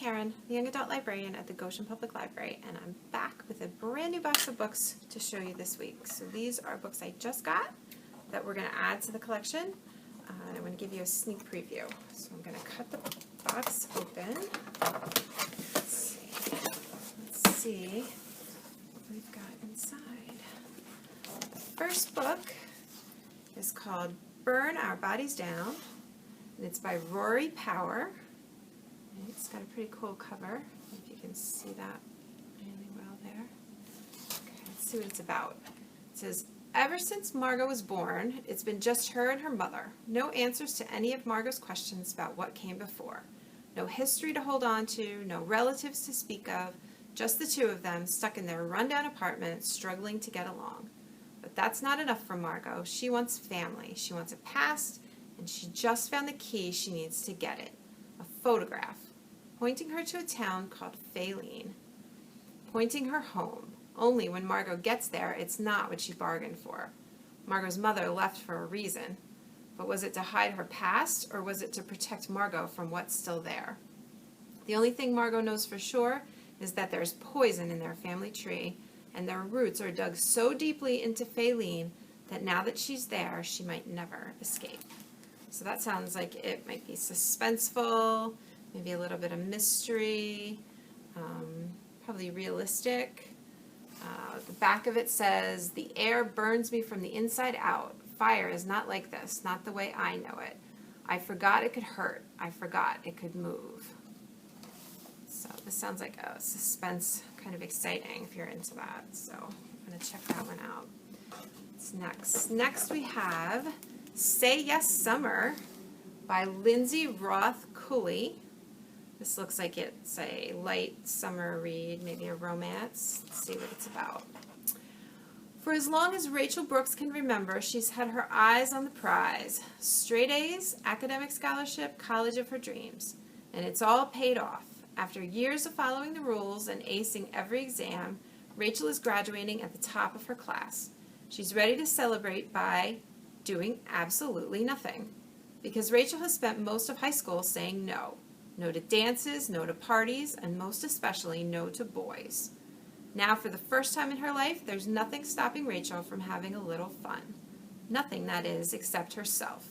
Karen, the Young Adult Librarian at the Goshen Public Library, and I'm back with a brand new box of books to show you this week. So these are books I just got that we're going to add to the collection. And I'm going to give you a sneak preview. So I'm going to cut the box open. Let's see what we've got inside. The first book is called Burn Our Bodies Down, and it's by Rory Power. And it's got a pretty cool cover, if you can see that really well there. Okay, let's see what it's about. It says, ever since Margot was born, it's been just her and her mother. No answers to any of Margot's questions about what came before. No history to hold on to, no relatives to speak of, just the two of them stuck in their rundown apartment, struggling to get along. But that's not enough for Margot. She wants family. She wants a past, and she just found the key she needs to get it. A photograph, pointing her to a town called Faline, pointing her home. Only when Margot gets there, it's not what she bargained for. Margot's mother left for a reason, but was it to hide her past, or was it to protect Margot from what's still there? The only thing Margot knows for sure is that there's poison in their family tree, and their roots are dug so deeply into Faline that now that she's there, she might never escape. So that sounds like it might be suspenseful, maybe a little bit of mystery, probably realistic. The back of it says, the air burns me from the inside out. Fire is not like this, not the way I know it. I forgot it could hurt. I forgot it could move. So this sounds like a suspense, kind of exciting if you're into that. So I'm going to check that one out. What's next? Next we have Say Yes Summer by Lindsay Roth Cooley. This looks like it's a light summer read, maybe a romance. Let's see what it's about. For as long as Rachel Brooks can remember, she's had her eyes on the prize. Straight A's, academic scholarship, college of her dreams. And it's all paid off. After years of following the rules and acing every exam, Rachel is graduating at the top of her class. She's ready to celebrate by doing absolutely nothing. Because Rachel has spent most of high school saying no. No to dances, no to parties, and most especially no to boys. Now, for the first time in her life, there's nothing stopping Rachel from having a little fun. Nothing, that is, except herself.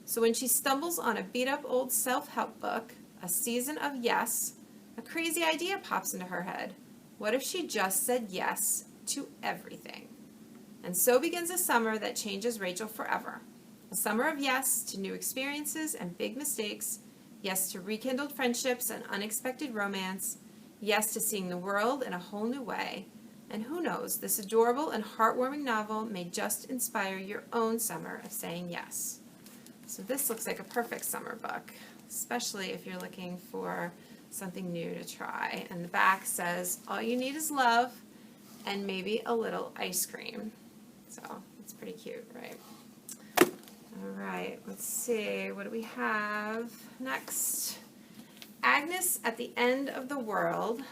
So when she stumbles on a beat-up old self-help book, A Season of Yes, a crazy idea pops into her head. What if she just said yes to everything? And so begins a summer that changes Rachel forever. A summer of yes to new experiences and big mistakes, yes to rekindled friendships and unexpected romance, yes to seeing the world in a whole new way. And who knows, this adorable and heartwarming novel may just inspire your own summer of saying yes. So this looks like a perfect summer book, especially if you're looking for something new to try. And the back says, all you need is love and maybe a little ice cream. So it's pretty cute, right? All right, let's see, what do we have next? Agnes at the End of the World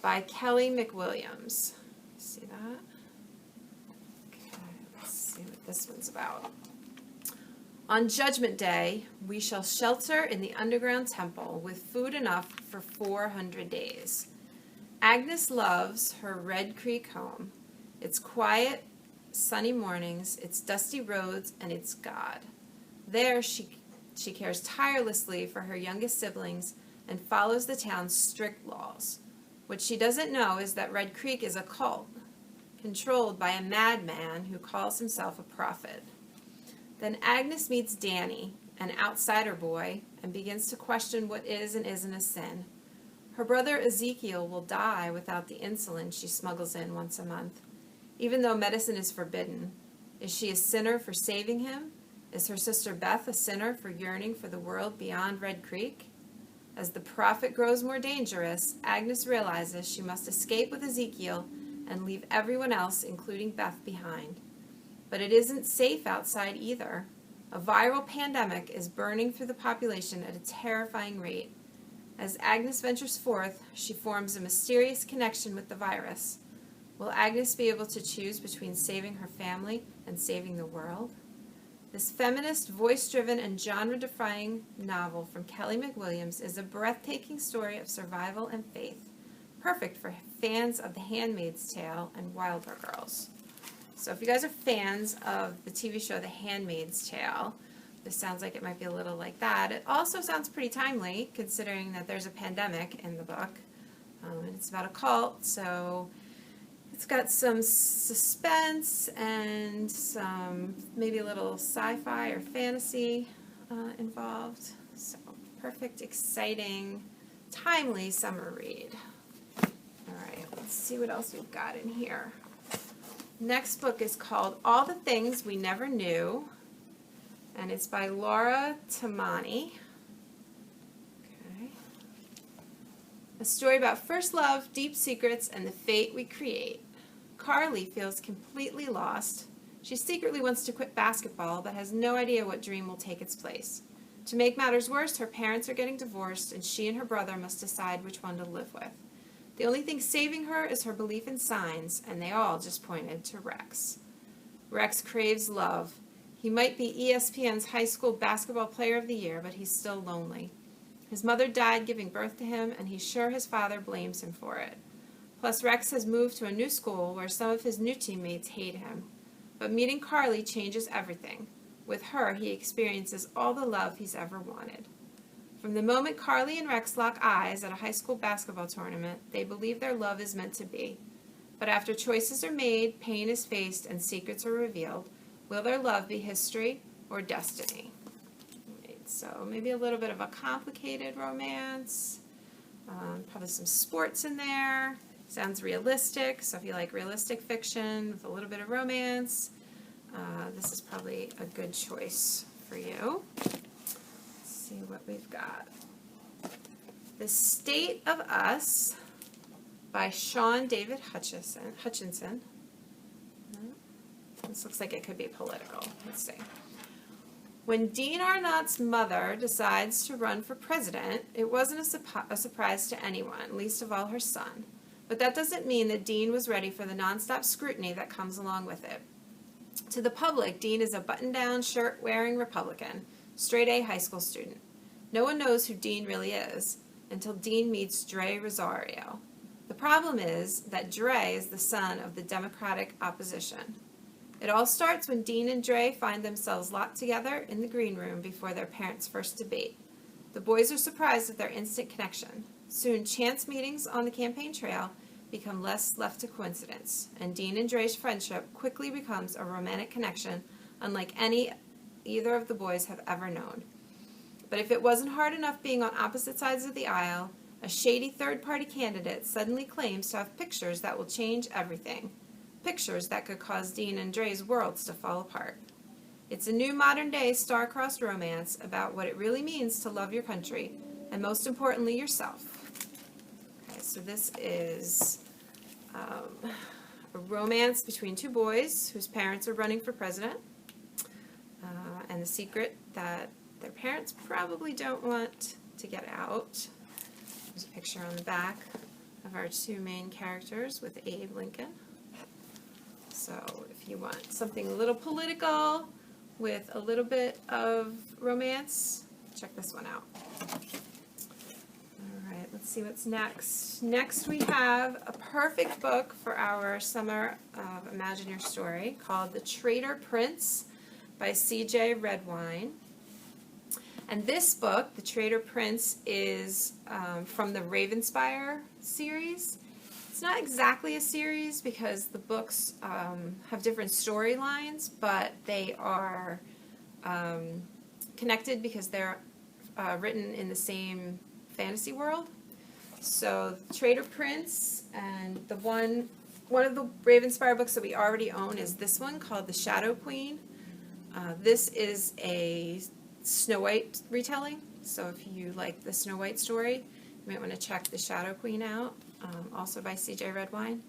by Kelly McWilliams. See that? Okay, let's see what this one's about. On Judgment Day, we shall shelter in the underground temple with food enough for 400 days. Agnes loves her Red Creek home. It's quiet, sunny mornings, its dusty roads, and its God. There she cares tirelessly for her youngest siblings and follows the town's strict laws. What she doesn't know is that Red Creek is a cult, controlled by a madman who calls himself a prophet. Then Agnes meets Danny, an outsider boy, and begins to question what is and isn't a sin. Her brother Ezekiel will die without the insulin she smuggles in once a month. Even though medicine is forbidden, is she a sinner for saving him? Is her sister Beth a sinner for yearning for the world beyond Red Creek? As the prophet grows more dangerous, Agnes realizes she must escape with Ezekiel and leave everyone else, including Beth, behind. But it isn't safe outside either. A viral pandemic is burning through the population at a terrifying rate. As Agnes ventures forth, she forms a mysterious connection with the virus. Will Agnes be able to choose between saving her family and saving the world? This feminist, voice-driven, and genre-defying novel from Kelly McWilliams is a breathtaking story of survival and faith, perfect for fans of The Handmaid's Tale and Wilder Girls. So if you guys are fans of the TV show The Handmaid's Tale, this sounds like it might be a little like that. It also sounds pretty timely, considering that there's a pandemic in the book. And it's about a cult, so it's got some suspense and some maybe a little sci-fi or fantasy involved. So perfect, exciting, timely summer read. All right, let's see what else we've got in here. Next book is called All the Things We Never Knew, and it's by Laura Tamani. Okay. A story about first love, deep secrets, and the fate we create. Carly feels completely lost. She secretly wants to quit basketball, but has no idea what dream will take its place. To make matters worse, her parents are getting divorced, and she and her brother must decide which one to live with. The only thing saving her is her belief in signs, and they all just pointed to Rex. Rex craves love. He might be ESPN's high school basketball player of the year, but he's still lonely. His mother died giving birth to him, and he's sure his father blames him for it. Plus, Rex has moved to a new school where some of his new teammates hate him. But meeting Carly changes everything. With her, he experiences all the love he's ever wanted. From the moment Carly and Rex lock eyes at a high school basketball tournament, they believe their love is meant to be. But after choices are made, pain is faced, and secrets are revealed, will their love be history or destiny? Right, so maybe a little bit of a complicated romance, probably some sports in there. Sounds realistic, so if you like realistic fiction with a little bit of romance, this is probably a good choice for you. See what we've got. The State of Us by Sean David Hutchinson. This looks like it could be political. Let's see. When Dean Arnott's mother decides to run for president, it wasn't a surprise to anyone, least of all her son. But that doesn't mean that Dean was ready for the nonstop scrutiny that comes along with it. To the public, Dean is a button-down, shirt-wearing Republican, straight-A high school student. No one knows who Dean really is until Dean meets Dre Rosario. The problem is that Dre is the son of the Democratic opposition. It all starts when Dean and Dre find themselves locked together in the green room before their parents' first debate. The boys are surprised at their instant connection. Soon, chance meetings on the campaign trail become less left to coincidence, and Dean and Dre's friendship quickly becomes a romantic connection unlike any either of the boys have ever known. But if it wasn't hard enough being on opposite sides of the aisle, a shady third-party candidate suddenly claims to have pictures that will change everything. Pictures that could cause Dean and Dre's worlds to fall apart. It's a new modern-day star-crossed romance about what it really means to love your country, and most importantly, yourself. Okay, so this is a romance between two boys whose parents are running for president, and the secret that their parents probably don't want to get out. There's a picture on the back of our two main characters with Abe Lincoln. So if you want something a little political with a little bit of romance, check this one out. Alright, let's see what's next. Next we have a perfect book for our summer of Imagine Your Story called The Traitor Prince by C.J. Redwine. And this book, The Traitor Prince, is from the Ravenspire series. It's not exactly a series because the books have different storylines, but they are connected because they're written in the same fantasy world. So, Traitor Prince, and one of the Ravenspire books that we already own is this one called The Shadow Queen. This is a Snow White retelling, so if you like the Snow White story, you might want to check The Shadow Queen out, also by C.J. Redwine.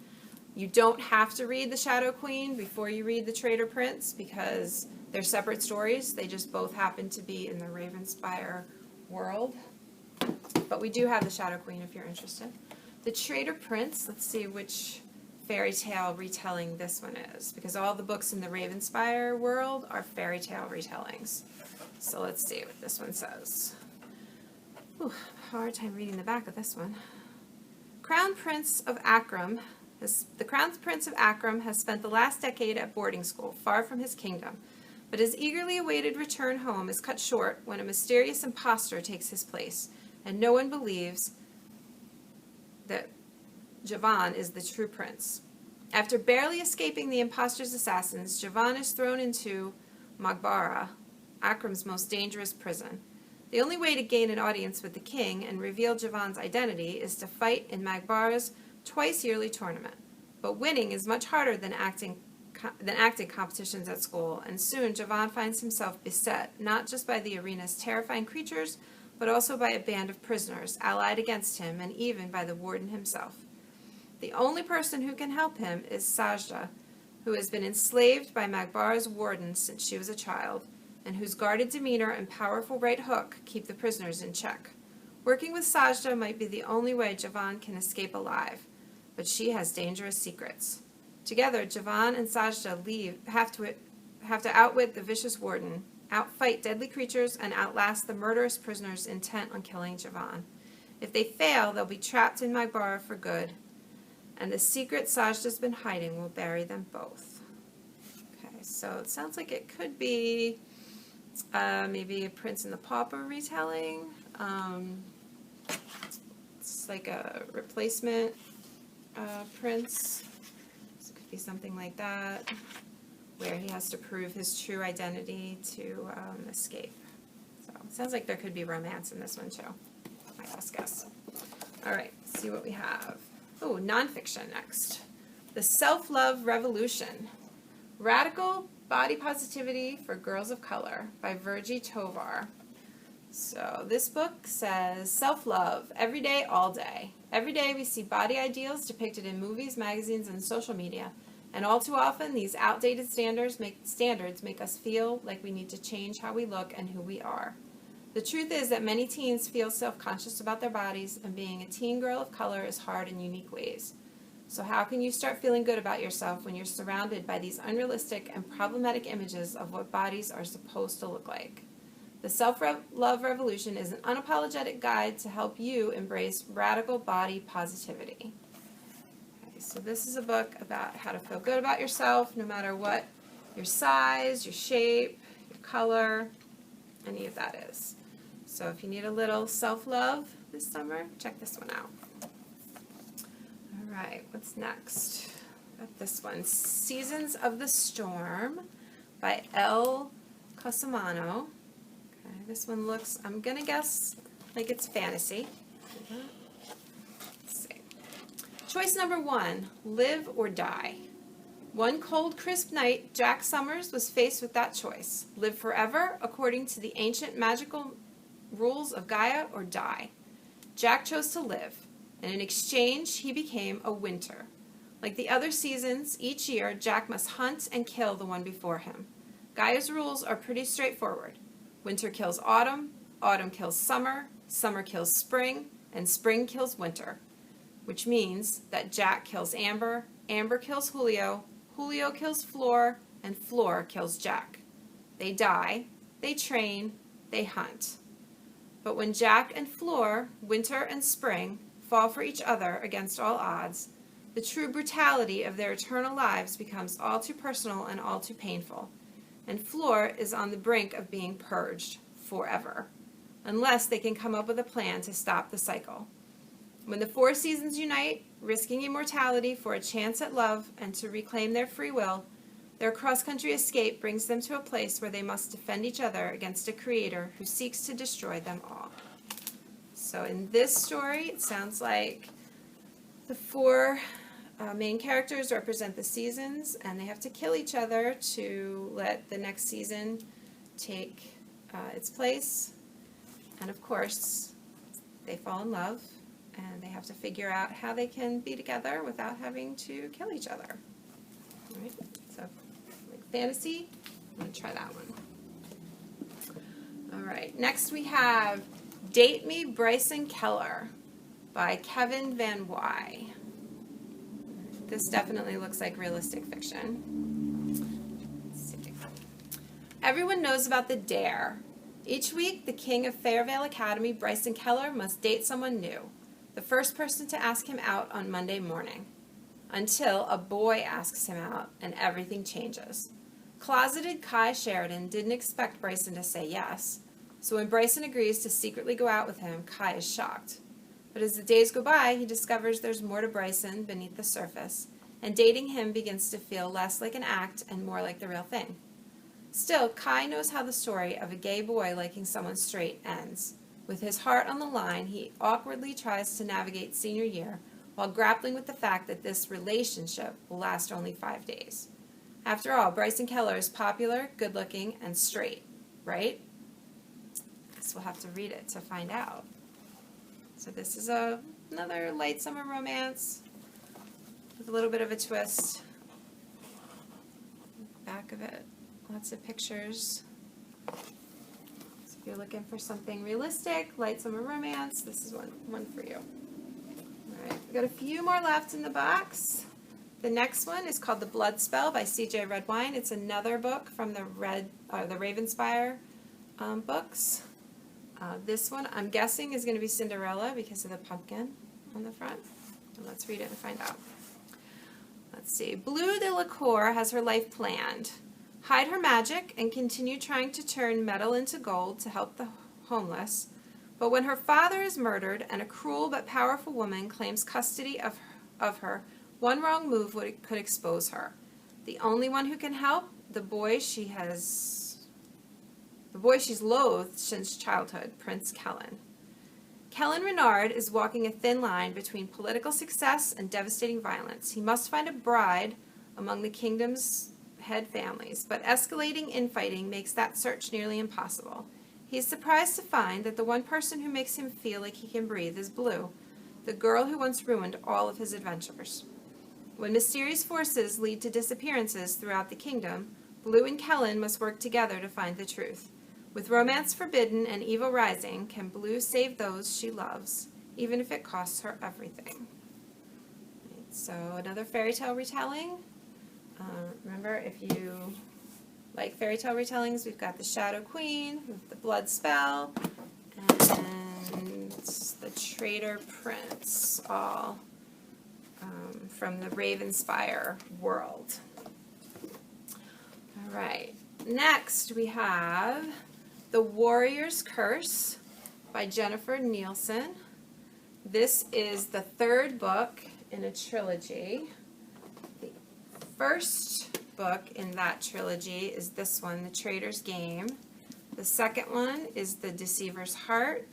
You don't have to read The Shadow Queen before you read The Traitor Prince because they're separate stories. They just both happen to be in the Ravenspire world. But we do have The Shadow Queen if you're interested. The Traitor Prince, let's see which fairy tale retelling this one is, because all the books in the Ravenspire world are fairy tale retellings. So let's see what this one says. Ooh, hard time reading the back of this one. The Crown Prince of Akram has spent the last decade at boarding school, far from his kingdom, but his eagerly awaited return home is cut short when a mysterious impostor takes his place, and no one believes that Javan is the true prince. After barely escaping the impostor's assassins, Javan is thrown into Maghbara, Akram's most dangerous prison. The only way to gain an audience with the king and reveal Javan's identity is to fight in Maghbara's twice-yearly tournament. But winning is much harder than acting competitions at school, and soon Javan finds himself beset not just by the arena's terrifying creatures, but also by a band of prisoners allied against him, and even by the warden himself. The only person who can help him is Sajda, who has been enslaved by Maghbara's warden since she was a child, and whose guarded demeanor and powerful right hook keep the prisoners in check. Working with Sajda might be the only way Javan can escape alive, but she has dangerous secrets. Together, Javan and Sajda have to outwit the vicious warden, outfight deadly creatures, and outlast the murderous prisoners intent on killing Javan. If they fail, they'll be trapped in Maghbara for good, and the secret Sajda's been hiding will bury them both. Okay, so it sounds like it could be maybe a Prince and the Pauper retelling. It's like a replacement prince. So it could be something like that, where he has to prove his true identity to escape. So it sounds like there could be romance in this one too. My best guess. All right, let's see what we have. Oh, nonfiction next. The Self-Love Revolution. Radical Body Positivity for Girls of Color by Virgie Tovar. So this book says, self-love, every day, all day. Every day we see body ideals depicted in movies, magazines, and social media. And all too often, these outdated standards make us feel like we need to change how we look and who we are. The truth is that many teens feel self-conscious about their bodies, and being a teen girl of color is hard in unique ways. So how can you start feeling good about yourself when you're surrounded by these unrealistic and problematic images of what bodies are supposed to look like? The Self-Love Revolution is an unapologetic guide to help you embrace radical body positivity. Okay, so this is a book about how to feel good about yourself, no matter what your size, your shape, your color, any of that is. So if you need a little self-love this summer, check this one out. All right, what's next? Got this one, Seasons of the Storm by Elle Cosimano. Okay, this one looks, I'm going to guess, like it's fantasy. Let's see. Choice number 1, Live or Die. One cold, crisp night, Jack Summers was faced with that choice. Live forever, according to the ancient magical rules of Gaia, or die. Jack chose to live, and in exchange, he became a winter. Like the other seasons, each year, Jack must hunt and kill the one before him. Gaia's rules are pretty straightforward. Winter kills autumn, autumn kills summer, summer kills spring, and spring kills winter. Which means that Jack kills Amber, Amber kills Julio, Julio kills Flor, and Flor kills Jack. They die, they train, they hunt. But when Jack and Flor, winter and spring, fall for each other against all odds, the true brutality of their eternal lives becomes all too personal and all too painful. And Flor is on the brink of being purged forever, unless they can come up with a plan to stop the cycle. When the 4 seasons unite, risking immortality for a chance at love and to reclaim their free will, their cross-country escape brings them to a place where they must defend each other against a creator who seeks to destroy them all. So in this story, it sounds like the 4 main characters represent the seasons, and they have to kill each other to let the next season take its place. And of course, they fall in love, and they have to figure out how they can be together without having to kill each other. All right, so like fantasy, I'm going to try that one. All right, next we have Date Me, Bryson Keller by Kevin Van Wy. This definitely looks like realistic fiction. Let's see. Everyone knows about the dare. Each week, the king of Fairvale Academy, Bryson Keller, must date someone new. The first person to ask him out on Monday morning. Until a boy asks him out and everything changes. Closeted Kai Sheridan didn't expect Bryson to say yes. So when Bryson agrees to secretly go out with him, Kai is shocked. But as the days go by, he discovers there's more to Bryson beneath the surface, and dating him begins to feel less like an act and more like the real thing. Still, Kai knows how the story of a gay boy liking someone straight ends. With his heart on the line, he awkwardly tries to navigate senior year while grappling with the fact that this relationship will last only 5 days. After all, Bryson Keller is popular, good-looking, and straight, right? Guess we'll have to read it to find out. So this is another light summer romance with a little bit of a twist. Back of it, lots of pictures. So if you're looking for something realistic, light summer romance, this is one for you. All right, we've got a few more left in the box. The next one is called The Blood Spell by C.J. Redwine. It's another the Ravenspire books. This one, I'm guessing, is going to be Cinderella because of the pumpkin on the front. And let's read it and find out. Let's see. Blue Delacour has her life planned. Hide her magic and continue trying to turn metal into gold to help the homeless. But when her father is murdered and a cruel but powerful woman claims custody of her, one wrong move could expose her. The only one who can help, the boy she's loathed since childhood, Prince Kellen. Kellen Renard is walking a thin line between political success and devastating violence. He must find a bride among the kingdom's head families, but escalating infighting makes that search nearly impossible. He's surprised to find that the one person who makes him feel like he can breathe is Blue, the girl who once ruined all of his adventures. When mysterious forces lead to disappearances throughout the kingdom, Blue and Kellen must work together to find the truth. With romance forbidden and evil rising, can Blue save those she loves, even if it costs her everything? So another fairy tale retelling. Remember, if you like fairy tale retellings, we've got the Shadow Queen with the Blood Spell and the Traitor Prince, all from the Ravenspire world. All right, next we have The Warrior's Curse by Jennifer Nielsen. This is the third book in a trilogy. The first book in that trilogy is this one, The Traitor's Game. The second one is The Deceiver's Heart.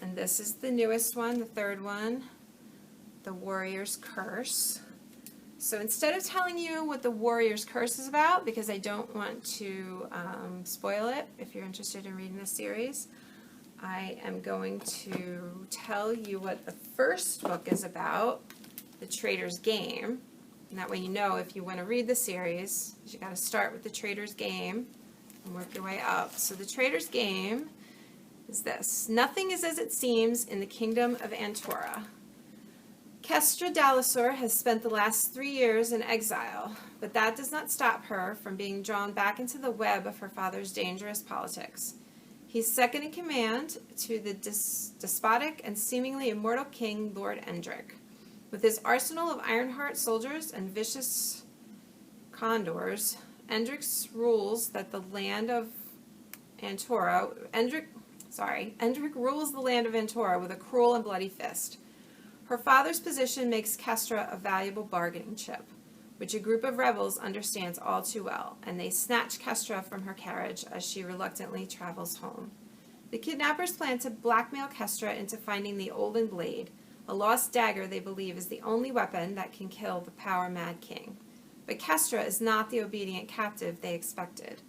And this is the newest one, the third one, The Warrior's Curse. So instead of telling you what The Warrior's Curse is about, because I don't want to spoil it if you're interested in reading the series, I am going to tell you what the first book is about, The Traitor's Game. And that way you know if you want to read the series, you got to start with The Traitor's Game and work your way up. So The Traitor's Game is this. Nothing is as it seems in the kingdom of Antora. Kestra Dalasor has spent the last 3 years in exile, but that does not stop her from being drawn back into the web of her father's dangerous politics. He's second in command to the despotic and seemingly immortal king, Lord Endrick. With his arsenal of Ironheart soldiers and vicious condors, Endrick rules the land of Antora with a cruel and bloody fist. Her father's position makes Kestra a valuable bargaining chip, which a group of rebels understands all too well, and they snatch Kestra from her carriage as she reluctantly travels home. The kidnappers plan to blackmail Kestra into finding the Olden Blade, a lost dagger they believe is the only weapon that can kill the power-mad king. But Kestra is not the obedient captive they expected.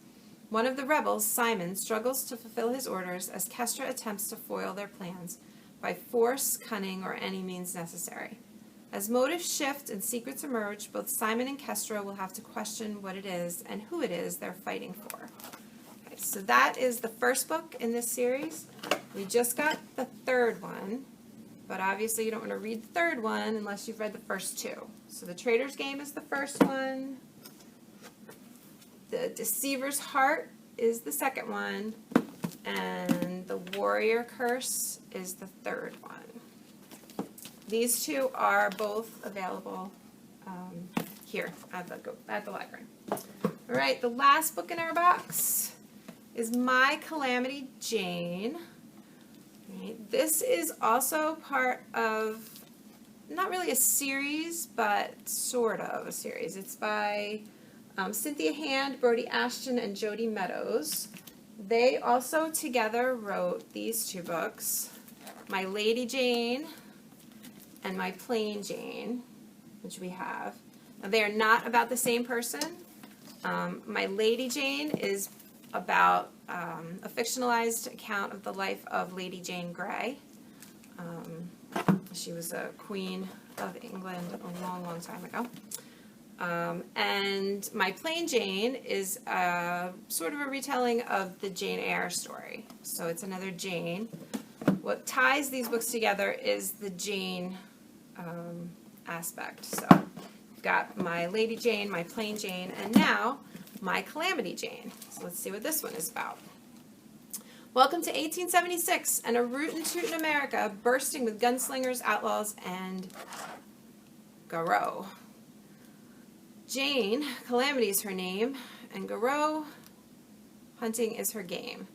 One of the rebels, Simon, struggles to fulfill his orders as Kestra attempts to foil their plans by force, cunning, or any means necessary. As motives shift and secrets emerge, both Simon and Kestra will have to question what it is and who it is they're fighting for. Okay, so that is the first book in this series. We just got the third one. but obviously you don't want to read the third one unless you've read the first two. So The Traitor's Game is the first one. The Deceiver's Heart is the second one. And The Warrior Curse is the third one. These two are both available here at the library. All right, the last book in our box is My Calamity Jane. Right, this is also part of, not really a series, but sort of a series. It's by Cynthia Hand, Brody Ashton, and Jody Meadows. They also together wrote these two books, My Lady Jane and My Plain Jane, which we have. Now, they are not about the same person. My Lady Jane is about a fictionalized account of the life of Lady Jane Grey. She was a queen of England a long, long time ago. And My Plain Jane is sort of a retelling of the Jane Eyre story. So it's another Jane. What ties these books together is the Jane aspect. So we've got My Lady Jane, My Plain Jane, and now My Calamity Jane. So let's see what this one is about. Welcome to 1876 and a rootin' tootin' America bursting with gunslingers, outlaws, and Garou. Jane, Calamity is her name, and Garou, hunting is her game.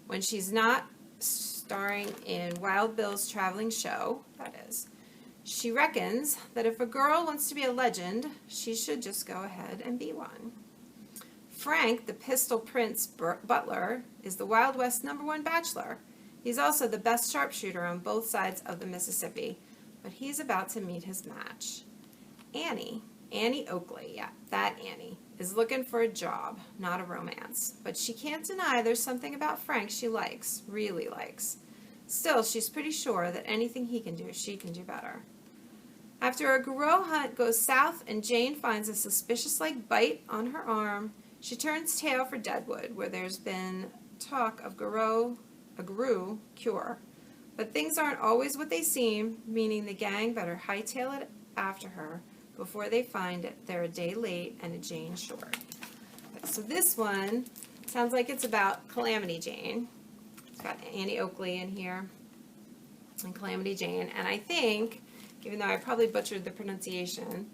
When she's not starring in Wild Bill's traveling show, that is, she reckons that if a girl wants to be a legend, she should just go ahead and be one. Frank, the Pistol Prince butler, is the Wild West #1 bachelor. He's also the best sharpshooter on both sides of the Mississippi, but he's about to meet his match. Annie Oakley, yeah, that Annie, is looking for a job, not a romance. But she can't deny there's something about Frank she likes, really likes. Still, she's pretty sure that anything he can do, she can do better. After a Garou hunt goes south and Jane finds a suspicious-like bite on her arm, she turns tail for Deadwood, where there's been talk of a Garou cure. But things aren't always what they seem, meaning the gang better hightail it after her before they find it. They're a day late and a Jane short. So this one sounds like it's about Calamity Jane. It's got Annie Oakley in here and Calamity Jane. And I think, even though I probably butchered the pronunciation,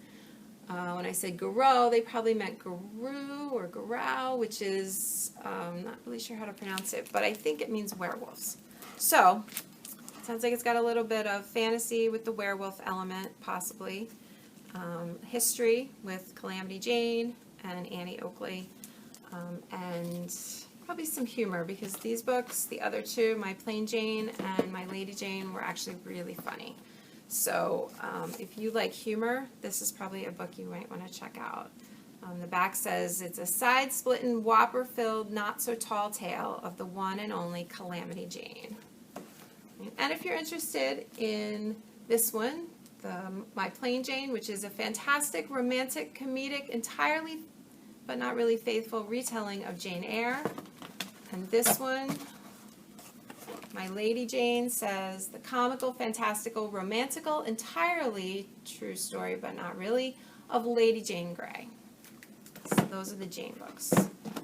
when I said Garou, they probably meant Garou or Garou, which is, not really sure how to pronounce it, but I think it means werewolves. So, sounds like it's got a little bit of fantasy with the werewolf element, possibly. History with Calamity Jane and Annie Oakley, and probably some humor, because these books, the other two, My Plain Jane and My Lady Jane, were actually really funny. So if you like humor, this is probably a book you might want to check out. The back says it's a side-splitting, whopper-filled, not-so-tall tale of the one and only Calamity Jane. And if you're interested in this one, My Plain Jane, which is a fantastic, romantic, comedic, entirely but not really faithful retelling of Jane Eyre. And this one, My Lady Jane, says the comical, fantastical, romantical, entirely true story, but not really, of Lady Jane Grey. So those are the Jane books.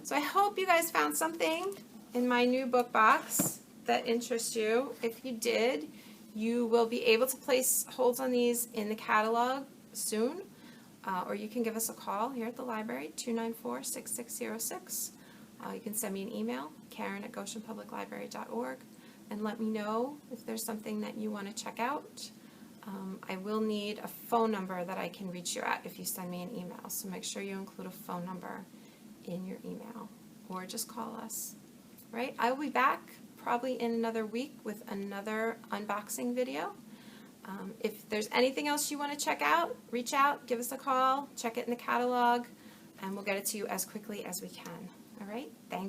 So I hope you guys found something in my new book box that interests you. If you did, you will be able to place holds on these in the catalog soon, or you can give us a call here at the library, 294-6606. You can send me an email, Karen@goshenpubliclibrary.org, and let me know if there's something that you want to check out. I will need a phone number that I can reach you at if you send me an email, so make sure you include a phone number in your email, or just call us. Right? I will be back probably in another week with another unboxing video. If there's anything else you want to check out, reach out, give us a call, check it in the catalog, and we'll get it to you as quickly as we can. All right? Thank you.